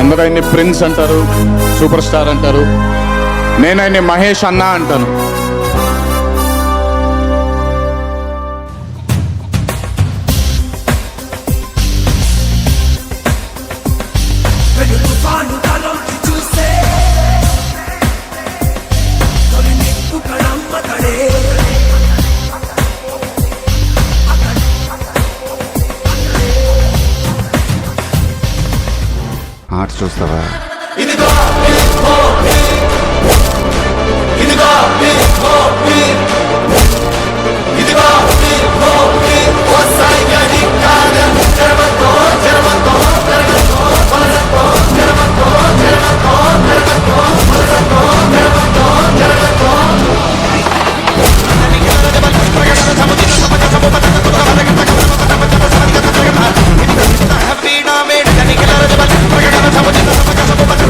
అందరూ ఆయన్ని ప్రిన్స్ అంటారు, సూపర్ స్టార్ అంటారు. నేను ఆయన్ని మహేష్ అన్న అంటాను. ఆర్ట్ చూస్తావా?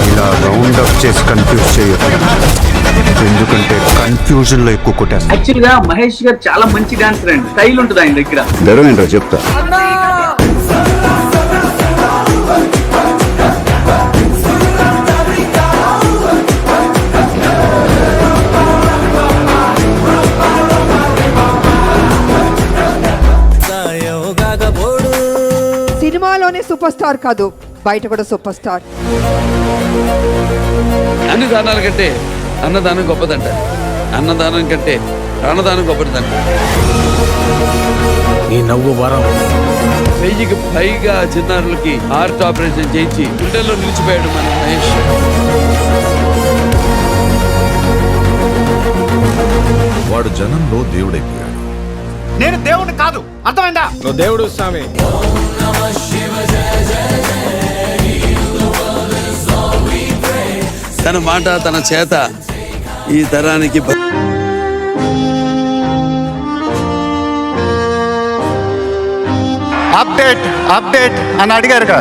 ఇలా రౌండ్ అప్ చేసి కన్ఫ్యూజ్ చేయొద్దు, ఎందుకంటే కన్ఫ్యూజన్ లో ఎక్కువ కొట్టేస్తా. యాక్చువల్ గా మహేష్ గారు చాలా మంచి డాన్సర్ అండి, స్టైల్ ఉంటుంది ఆయన దగ్గర. ధైర్యం ఏంటో చెప్తా. సినిమాలోనే సూపర్ స్టార్ కాదు, బయట కూడా సూపర్ స్టార్. అన్ని దానాల కంటే అన్నదానం గొప్పదంట, అన్నదానం కంటే ప్రాణదానం గొప్పదంట. నీ నవ్వు వరం. 1000కి పైగా చిన్నారులకి హార్ట్ ఆపరేషన్ చేయించి గుండెల్లో నిలిచిపోయాడు మన మహేష్. వాడు జనంలో దేవుడైపోయాడు. నేను దేవుడిని కాదు, అర్థమైందా? నువ్వు దేవుడు స్వామి. తన మాట తన చేత ఈ తరానికి అప్డేట్ అప్డేట్ అని అడిగారుగా.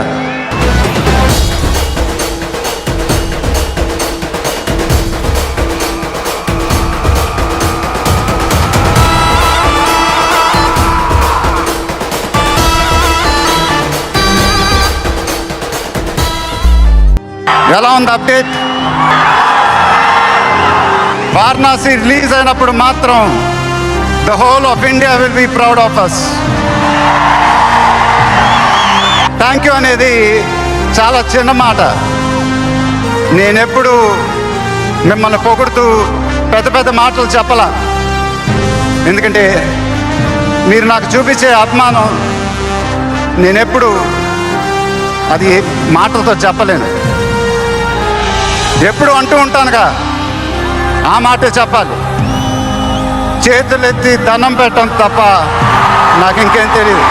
ఎలా ఉంది అప్డేట్? వారణాసి రిలీజ్ అయినప్పుడు మాత్రం the whole of India will be proud of us. Thank you అనేది చాలా చిన్న మాట. నేనెప్పుడు మిమ్మల్ని పొగుడుతూ పెద్ద పెద్ద మాటలు చెప్పలా, ఎందుకంటే మీరు నాకు చూపించే అభిమానం నేనెప్పుడు అది మాటలతో చెప్పలేను. ఎప్పుడు అంటూ ఉంటానుగా, ఆ మాటే చెప్పాలి. చేతులెత్తి దండం పెట్టడం తప్ప నాకు ఇంకేం తెలియదు.